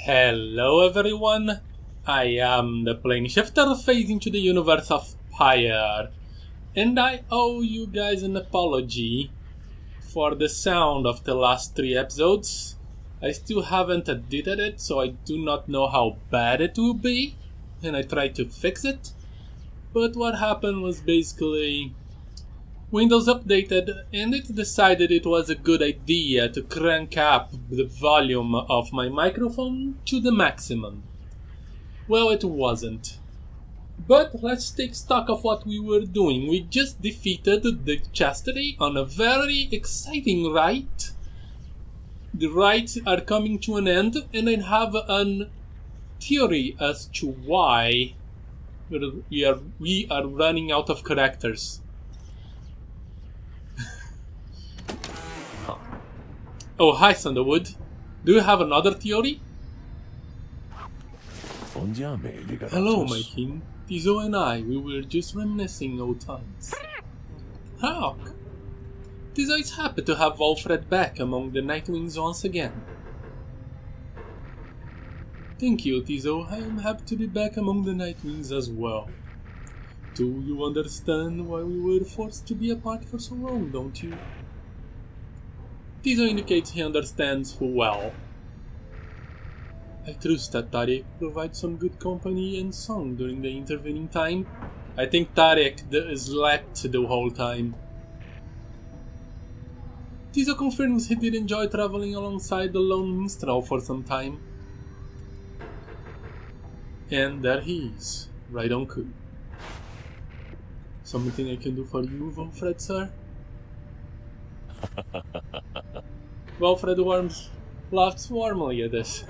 Hello everyone, I am the plane shifter phasing to the universe of Pyre, and I owe you guys an apology for the sound of the last 3 episodes. I still haven't edited it, so I do not know how bad it will be, and I tried to fix it. But what happened was basically Windows updated and it decided it was a good idea to crank up the volume of my microphone to the maximum. Well, it wasn't. But let's take stock of what we were doing. We just defeated the Chastity on a very exciting rite. The rites are coming to an end, and I have a theory as to why we are running out of characters. Oh, hi, Sandalwood. Do you have another theory? Hello, my king. Tizo and I, we were just reminiscing old times. How? Tizo is happy to have Alfred back among the Nightwings once again. Thank you, Tizo. I am happy to be back among the Nightwings as well. Do you understand why we were forced to be apart for so long, don't you? Tizo indicates he understands full well. I trust that Tarek provides some good company and song during the intervening time. I think Tarek slept the whole time. Tizo confirms he did enjoy traveling alongside the lone minstrel for some time. And there he is, right on cue. Something I can do for you, Wilfred, sir? Wilfred laughs warmly at this.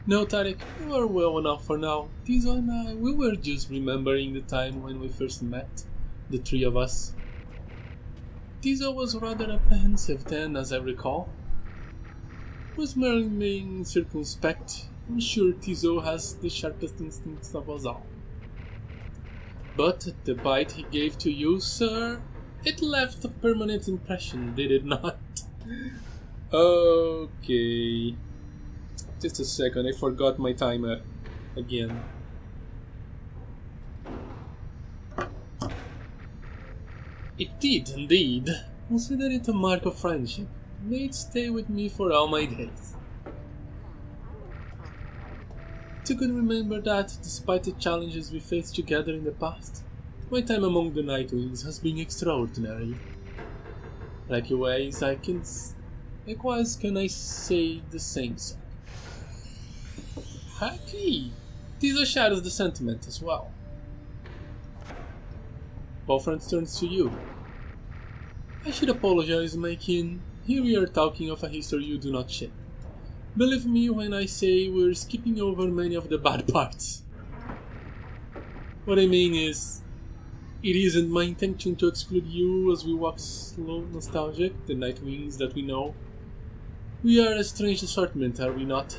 No, Tarek, you are well enough for now. Tizo and I, we were just remembering the time when we first met, the three of us. Tizo was rather apprehensive then, as I recall. He was merely being circumspect. I'm sure Tizo has the sharpest instincts of us all. But the bite he gave to you, sir, it left a permanent impression, did it not? Okay. Just a second, I forgot my timer again. It did indeed. Consider it a mark of friendship. May it stay with me for all my days. It's good to remember that, despite the challenges we faced together in the past, my time among the Nightwings has been extraordinary. Likewise, can I say the same, sir? Happy! Tizo shares the sentiment as well. Wolfram turns to you. I should apologize, my kin. Here we are talking of a history you do not share. Believe me when I say we're skipping over many of the bad parts. What I mean is, it isn't my intention to exclude you as we walk slow nostalgic, the Nightwings that we know. We are a strange assortment, are we not?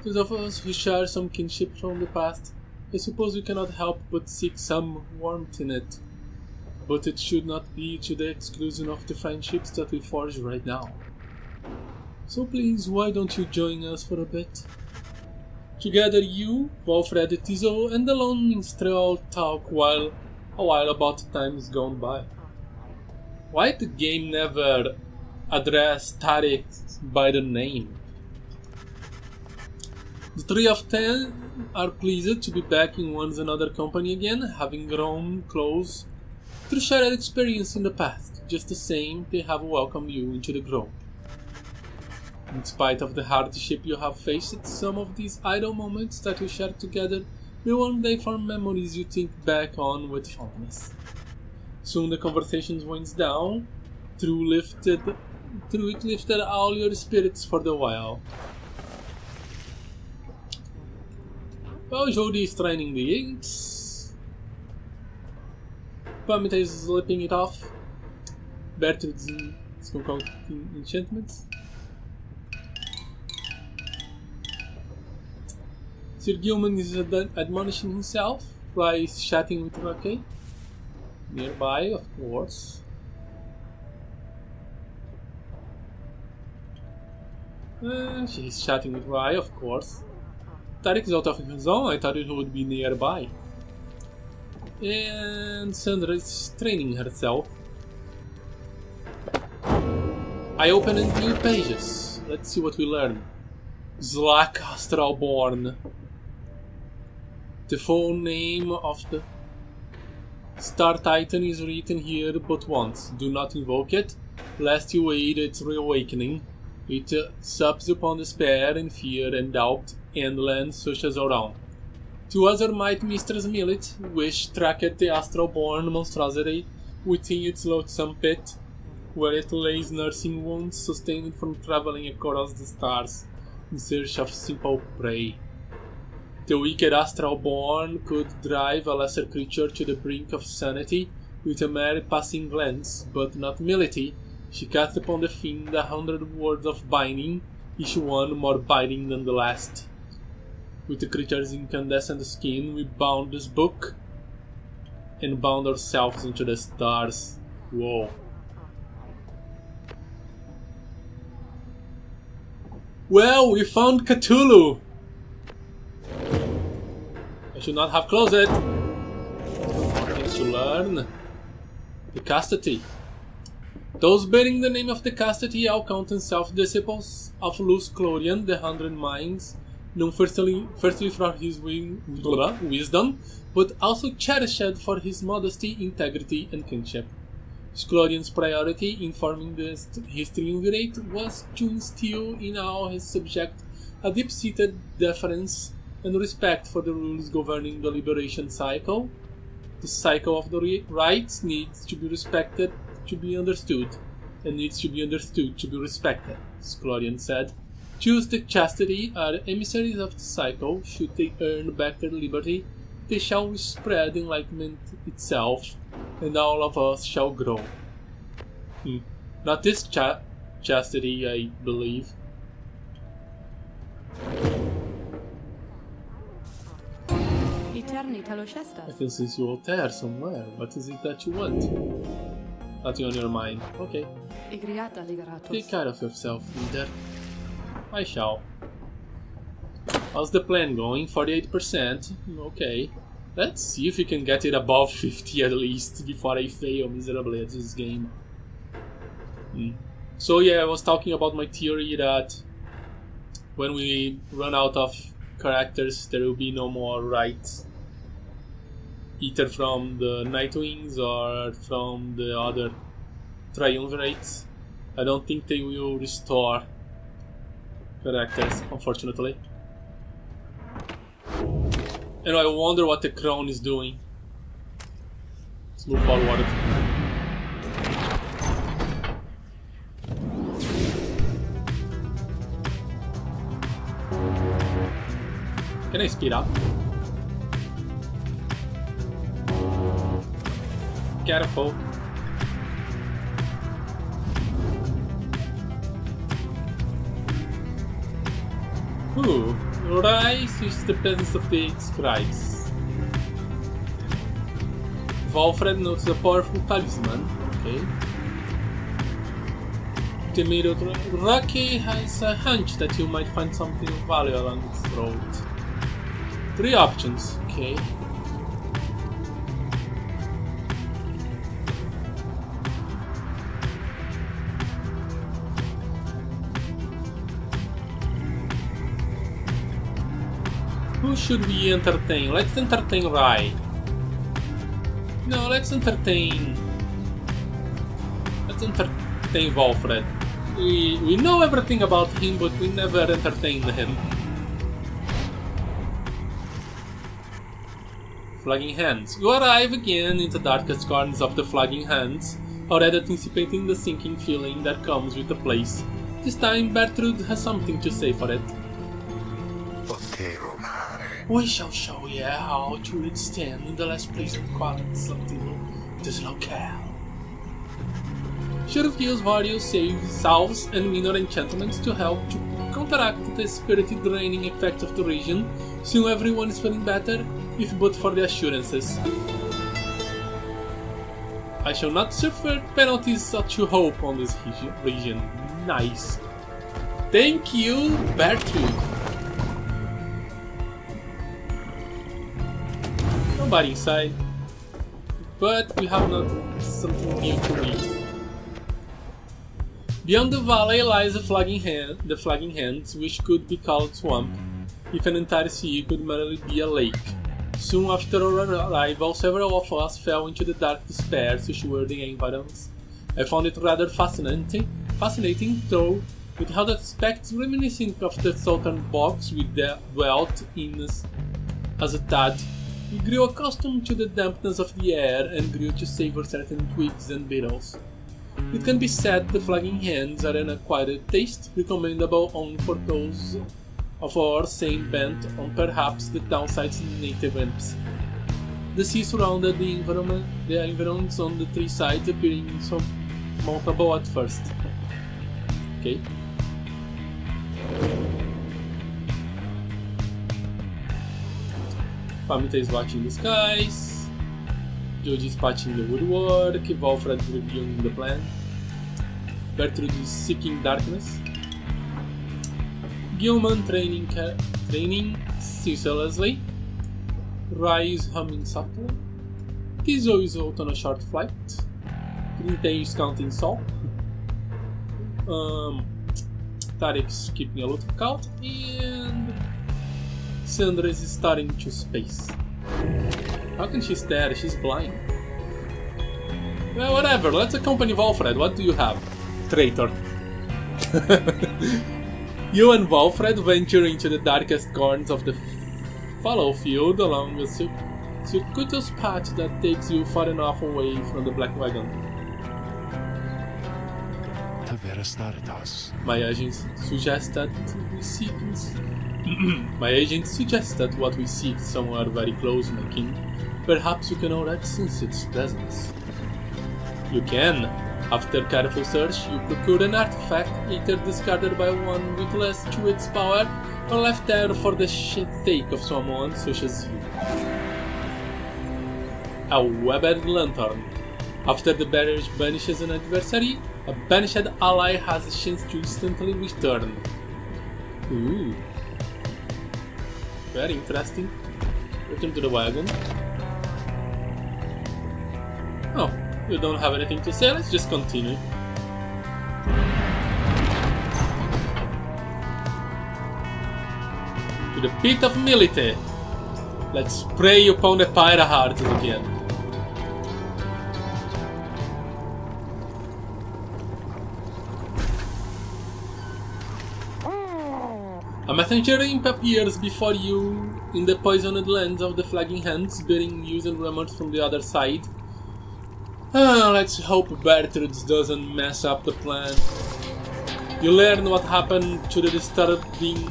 Those of us who share some kinship from the past, I suppose we cannot help but seek some warmth in it. But it should not be to the exclusion of the friendships that we forge right now. So please, why don't you join us for a bit? Together you, Wilfred, Tizo, and the lone minstrel talk a while about the times gone by. Why the game never addressed Tarek by the name? The three of them are pleased to be back in one another's company again, having grown close through shared experience in the past. Just the same, they have welcomed you into the group. In spite of the hardship you have faced, some of these idle moments that we shared together will one day form memories you think back on with fondness. Soon the conversations winds down, through it lifted all your spirits for the while. Well, Jody is training the inks. Pamita is slipping it off. Bertrand is concocting enchantments. Sir Gilman is admonishing himself. Fly is chatting with Raquel. Nearby, of course. She's chatting with Rai, of course. Tarek is out of his own. I thought he would be nearby. And Sandra is training herself. I open in new pages. Let's see what we learn. Zlak Astralborn. The full name of the Star Titan is written here but once. Do not invoke it, lest you aid its reawakening. It subs upon despair and fear and doubt, and lands such as around. To other might Mistress Millet, which tracked the astral-born monstrosity within its loathsome pit, where it lays nursing wounds sustained from travelling across the stars in search of simple prey. The wicked astral-born could drive a lesser creature to the brink of sanity with a mere passing glance, but not Millet. She cast upon the fiend 100 words of binding, each one more biting than the last. With the creature's incandescent skin, we bound this book and bound ourselves into the stars. Whoa. Well, we found Cthulhu! I should not have closed it. Things to learn. The Castity. Those bearing the name of the Castity all count themselves disciples of Luz Clorian, the 100 Minds, known firstly for his wisdom, but also cherished for his modesty, integrity, and kinship. Clorian's priority in forming his triumvirate was to instill in all his subjects a deep-seated deference and respect for the rules governing the liberation cycle. The cycle of the rights needs to be respected to be understood, and needs to be understood to be respected, Clorian said. Choose the Chastity are emissaries of the cycle. Should they earn back their liberty, they shall spread enlightenment itself, and all of us shall grow. Not this Chastity, I believe. I can see you out there somewhere. What is it that you want? Nothing on your mind. Okay. Take care of yourself, leader. I shall. How's the plan going? 48%? Okay. Let's see if we can get it above 50 at least before I fail miserably at this game. So yeah, I was talking about my theory that when we run out of characters, there will be no more rights. Either from the Nightwings or from the other triumvirates. I don't think they will restore characters, unfortunately. And I wonder what the Crown is doing. Let's move forward. Can I speed up? Careful. Ooh, Rise is the presence of the scribes. Valfred notes a powerful talisman. Okay. The middle Rocky has a hunch that you might find something of value along its throat. 3 options. Okay. Who should we entertain? Let's entertain Rai. No, let's entertain Valfred. We know everything about him, but we never entertained him. Flagging Hands. You arrive again in the darkest corners of the Flagging Hands, already anticipating the sinking feeling that comes with the place. This time Bertrude has something to say for it. We shall show you how to withstand in the less pleasant qualities of this locale. She reveals various salves and minor enchantments to help to counteract the spirit-draining effect of the region. Soon everyone is feeling better, if but for the assurances. I shall not suffer penalties such hope on this region. Nice. Thank you, Bertrude. Nobody inside. But we have not something new to read. Beyond the valley lies the flagging hands, which could be called swamp, if an entire sea could merely be a lake. Soon after our arrival, several of us fell into the dark despair searching the environs. I found it rather fascinating, though it had aspects reminiscent of the southern bogs we dwelt in as a tad. We grew accustomed to the dampness of the air and grew to savor certain twigs and beetles. It can be said the flagging hands are an acquired taste, recommendable only for those of our same bent on perhaps the downside's native imps. The sea surrounded the environs on the three sides, appearing insurmountable at first. Okay. Pamita is watching the skies. George is patching the woodwork. Valfred is reviewing the plan. Bertrude is seeking darkness. Gilman training ceaselessly. Rai is humming softly. Kizo is out on a short flight. Grinte is counting salt. Tarek's keeping a lookout, and Sandra is starting to space. How can she stare? She's blind. Well, whatever, let's accompany Valfred. What do you have? Traitor. You and Valfred venture into the darkest corners of the fallow field along a circuitous path that takes you far enough away from the Black Wagon. My agent suggests that what we seek somewhere very close, my king. Perhaps you can already sense its presence. You can. After careful search, you procure an artifact either discarded by one witless to its power, or left there for the sake of someone such as you. A webbed lantern. After the barrier banishes an adversary, a banished ally has a chance to instantly return. Ooh. Very interesting. Return to the wagon. Oh, you don't have anything to say, let's just continue. To the pit of Milite. Let's prey upon the Pyre hearts again. A messenger imp appears before you in the poisoned lands of the flagging hands, bearing news and rumors from the other side. Let's hope Bertrude doesn't mess up the plan. You learn what happened to the disturbing...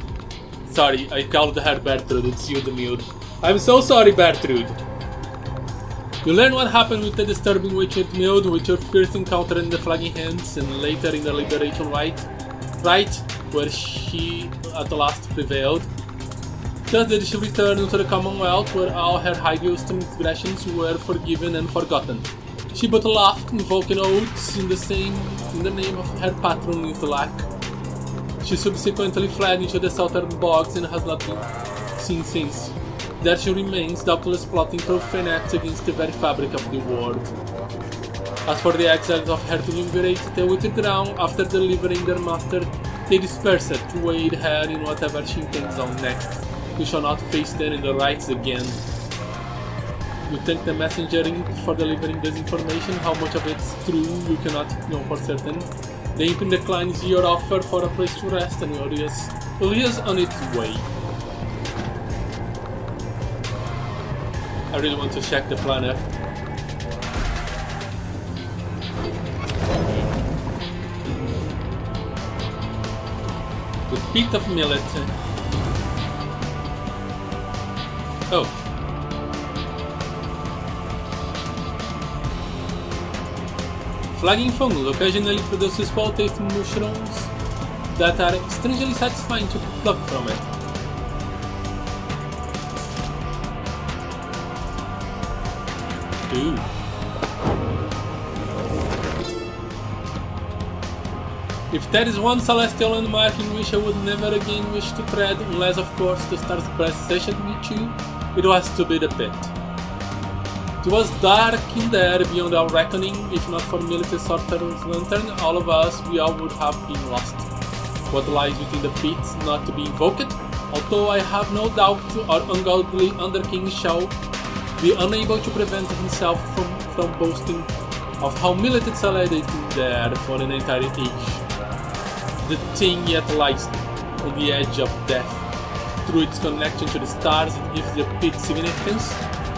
Sorry, I called her Bertrude, it's you the mute. I'm so sorry, Bertrude. You learn what happened with the disturbing Witched Mild with your first encounter in the flagging hands and later in the Liberation Rite, where she at last prevailed. Thus did she return to the Commonwealth, where all her highest transgressions were forgiven and forgotten. She but laughed, invoking oaths in the name of her patron Ithalak. She subsequently fled into the southern bogs and has not been seen since. There she remains, doubtless plotting profane acts against the very fabric of the world. As for the exiles of her to liberate, they withdraw after delivering their master. They disperse her to aid her in whatever she intends on next. We shall not face them in the rights again. You thank the messenger for delivering this information. How much of it's true you cannot know for certain. The imp declines your offer for a place to rest and is on its way. I really want to check the planner. The pit of millet. Oh. Flagging fungus occasionally produces foul-tasting mushrooms that are strangely satisfying to pluck from it. Ooh. If there is one celestial landmark in which I would never again wish to tread, unless of course the stars presaged me to, it was to be the pit. It was dark in there beyond our reckoning. If not for Military Sorcerer's lantern, all of us, we all would have been lost. What lies within the pit not to be invoked, although I have no doubt our ungodly Underking shall be unable to prevent himself from boasting of how Military solid it in there for an entire age. The thing yet lies on the edge of death. Through its connection to the stars, it gives the pit significance,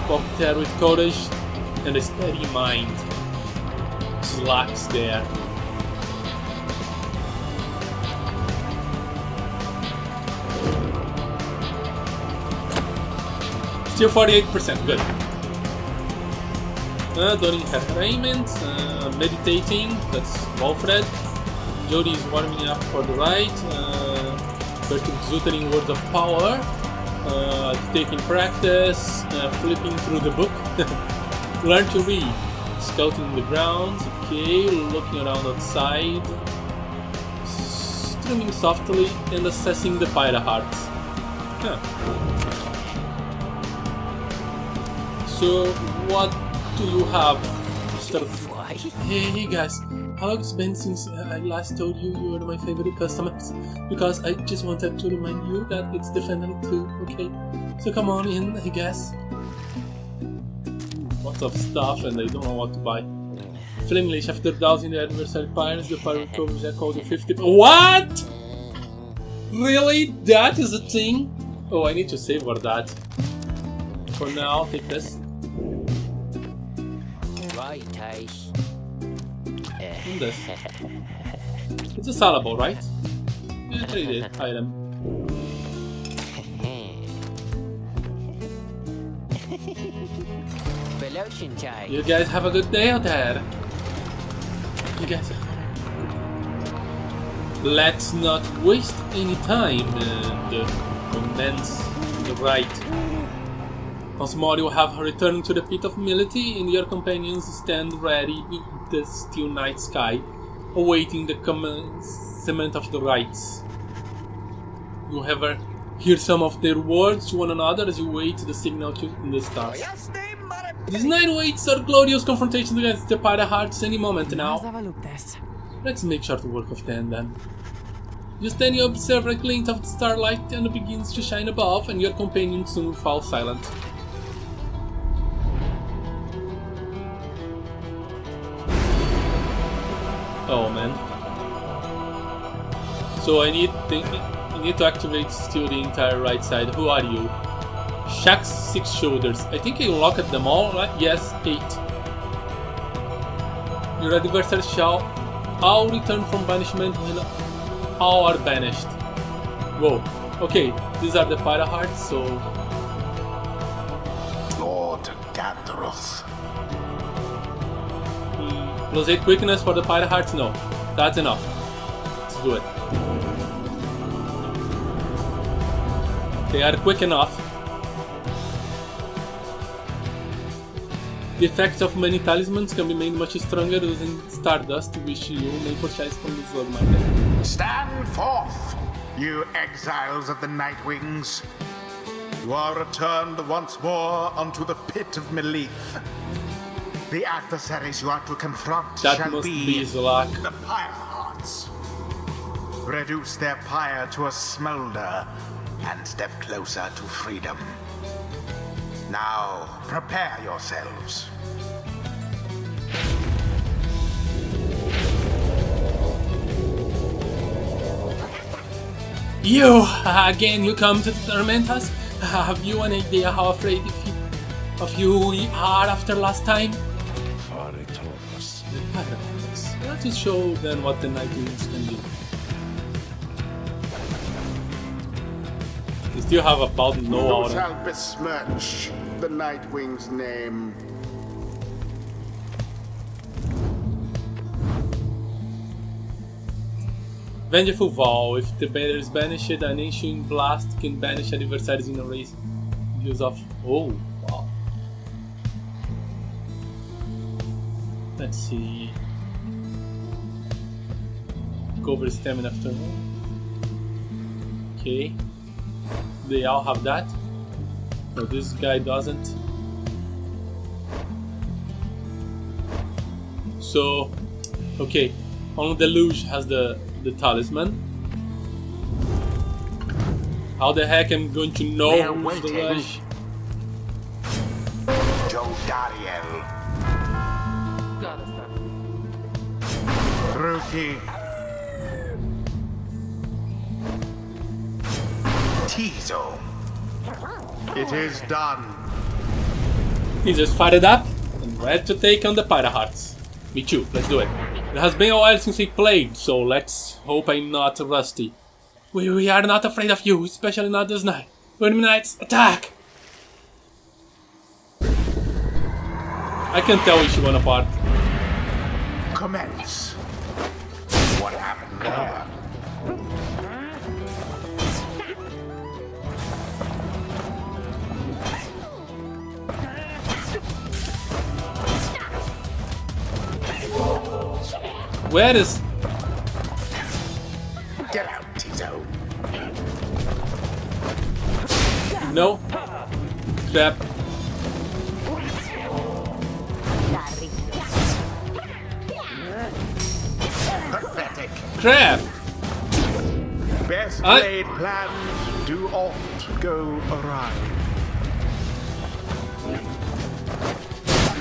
walk there with courage and a steady mind. Slacks there. Still 48%, good. Doing her raiment, meditating, that's Walfred. Jody is warming up for the ride, exuding words of power, taking practice, flipping through the book, learn to read, scouting the grounds, okay, looking around outside, strumming softly and assessing the Pyre hearts. So, what do you have, Mr. Hey guys, how long it's been since I last told you you were my favorite customers? Because I just wanted to remind you that it's definitely true, okay? So come on in, I guess. Lots of stuff and I don't know what to buy. Flamelish, after dousing the adversary pyres, the pyre recovers a code of 50. What? Really? That is a thing? Oh, I need to save for that. For now, I'll take this. Right, And this. It's a salable, right? Yeah, trade it. Item. You guys have a good day out there. You guys. Let's not waste any time and commence the ride. Once more you have returned to the pit of humility, and your companions stand ready in the still night sky, awaiting the commencement of the rites. You ever hear some of their words to one another as you wait the signal in the stars. This night waits our glorious confrontation against the Pyre hearts any moment now. Let's make short work of them then. Just then you observe a glint of the starlight and it begins to shine above, and your companions soon fall silent. Oh man. So I need to activate still the entire right side. Who are you? Shack's 6 shoulders. I think I unlocked them all, right? Yes, 8. Your adversary shall all return from banishment when all are banished. Whoa. Okay, these are the Pyre hearts, so... Lord Gandalf. Plus 8 quickness for the Pyre hearts? No. That's enough. Let's do it. They are quick enough. The effects of many talismans can be made much stronger using stardust, which you may purchase from the Sword Market. Stand forth, you exiles of the Nightwings. You are returned once more unto the pit of Melith. The adversaries you are to confront That shall must be be Zolak. the Pyre hearts. Reduce their pyre to a smolder and step closer to freedom. Now, prepare yourselves. You! Again you come to torment us? Have you an idea how afraid of you we are after last time? Let us show then what the Nightwings can do. You still have about no Who aura. shall besmirch the Nightwing's name? Vengeful Vow. If the bearer is banished, an ancient blast can banish adversaries in a race. Use of... Oh, wow. Let's see. recover stamina after all. Okay. They all have that. But this guy doesn't. So, okay. Only the Luge has the talisman. How the heck am I going to know They're who's the waiting. Luge? Jodariel. Rookie. Tizo. It is done. He's just fired up and ready to take on the Pyre hearts. Me too, let's do it. It has been a while since we played, so let's hope I'm not rusty. We are not afraid of you, especially not this night. Enemy knights, attack! I can tell which one apart. Commence. What happened there? Where is... Get out, Tizo. No? Crap. Pathetic. Crap! Best laid plans do oft go awry.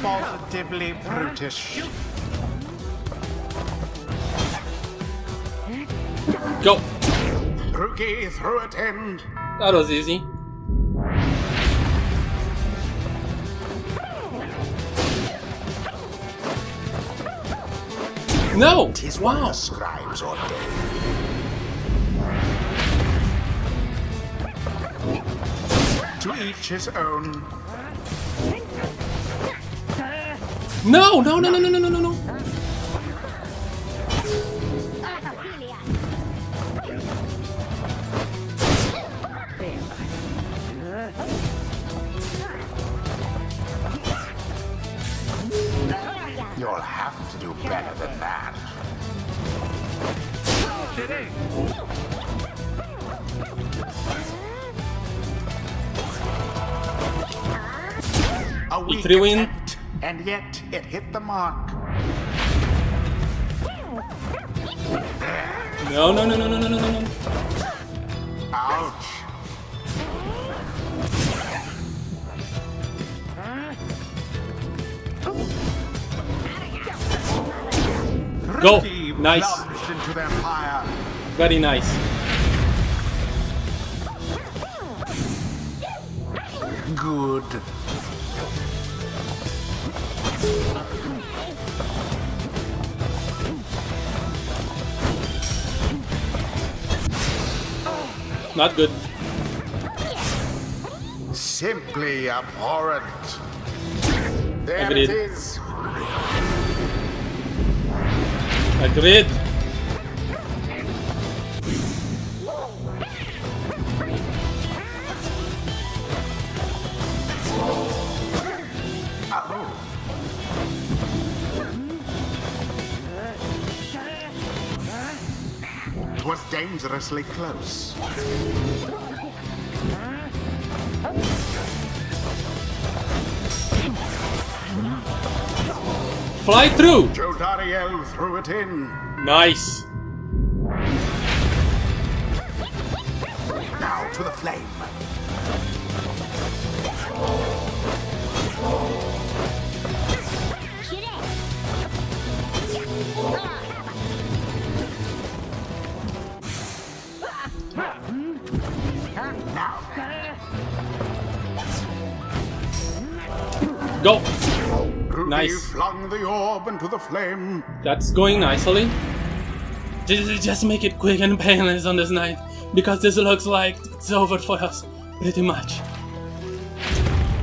Positively brutish. Go! Rookie through it in. That was easy. No! Tis what Wow! the scribes ordain. To each his own. No! No, no, no, no, no, no, no, no! You'll have to do better than that. A weak threw in. attempt, and yet it hit the mark. No, no, no, no, no, no, no, no, no. Ouch. Go. Rookie Nice. plunged into their fire. Very nice. Good. Not good. Simply abhorrent. There Agreed. it is. Agreed. It was dangerously close. Fly through. Jodariel threw it in. Nice. Now to the flame. Now Go. Ruby Nice. flung the orb into the flame. That's going nicely. Just make it quick and painless on this night, because this looks like it's over for us, pretty much.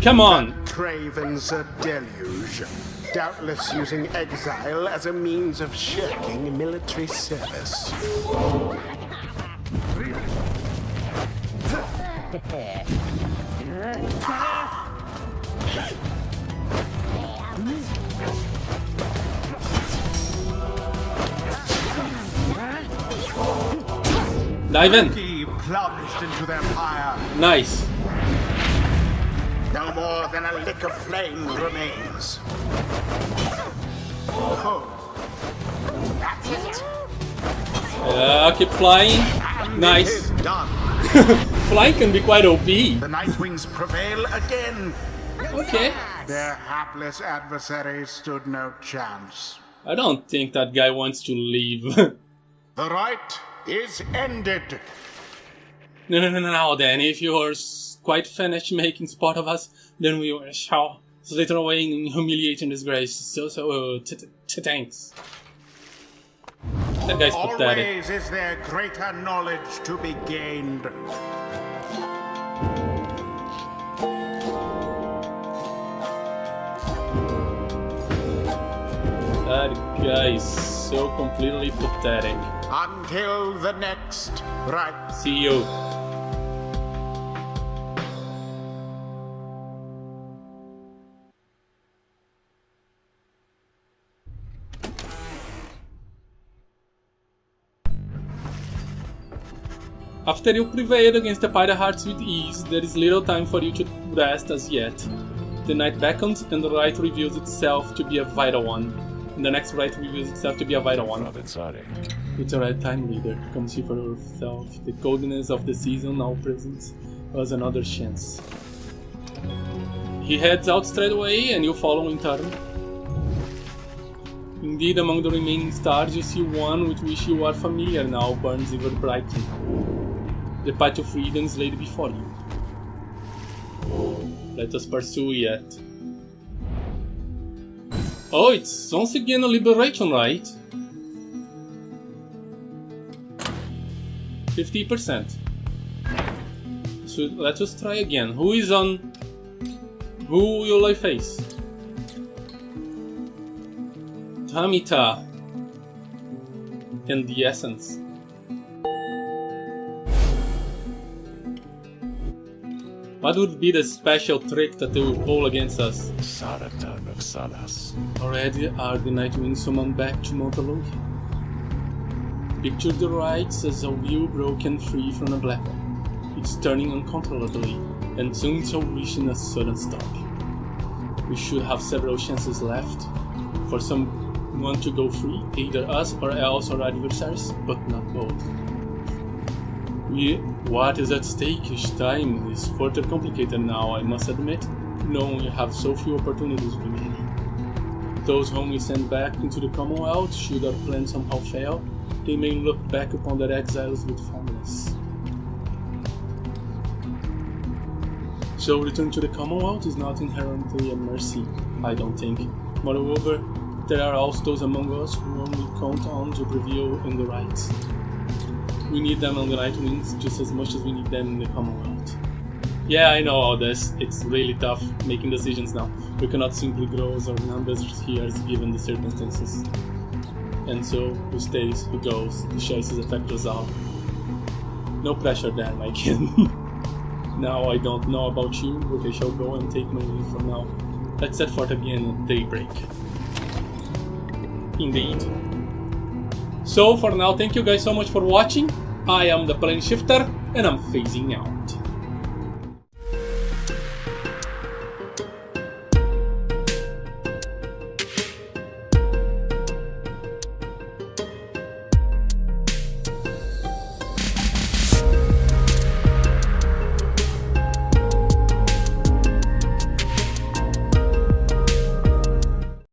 Come on. Craven's a deluge, doubtless using exile as a means of shirking military service. Dive in. He plunged into their fire. Nice. No more than a lick of flame remains. Oh, that's it. Keep flying. And Nice. it is done. Flying can be quite OP. The Nightwings prevail again. Okay. Their hapless adversaries stood no chance. I don't think that guy wants to leave. The right is ended. No, then. If you are quite finished making sport of us, then we shall slither away in humiliating disgrace. Thanks. That guy's pathetic. Always is there greater knowledge to be gained. That guy is so completely pathetic. Until the next right. See you. After you prevailed against the Pyre hearts with ease, there is little time for you to rest as yet. The night beckons and the right reveals itself to be a vital one. And the next right reveals itself to be a vital one. It's a right time, leader. Come see for yourself. The coldness of the season now presents us another chance. He heads out straight away and you follow in turn. Indeed, among the remaining stars you see one with which you are familiar now burns ever brightly. The path to freedom is laid before you. Let us pursue it. Oh, it's once again a liberation, right? 50%. So let us try again. Who is on? Who will I face? Tamita and the Essence. What would be the special trick that they will pull against us? Saratan of Salas. Already are the Nightwings summoned back to Montaloki. Picture the rights as a wheel broken free from a black hole. It's turning uncontrollably, and soon so reaching a sudden stop. We should have several chances left for someone to go free, either us or else our adversaries, but not both. What is at stake each time is further complicated now, I must admit, knowing we have so few opportunities remaining. Those whom we send back into the Commonwealth, should our plan somehow fail, they may look back upon their exiles with fondness. So return to the Commonwealth is not inherently a mercy, I don't think. Moreover, there are also those among us whom we count on to prevail in the right. We need them on the Nightwings just as much as we need them in the Commonwealth. Yeah, I know all this. It's really tough making decisions now. We cannot simply grow our numbers here given the circumstances. And so, who stays, who goes, the choices affect us all. No pressure there, my kid. Now I don't know about you, but I shall go and take my leave for now. Let's set forth again at daybreak. Indeed. So for now, thank you guys so much for watching. I am the Plane Shifter, and I'm phasing out.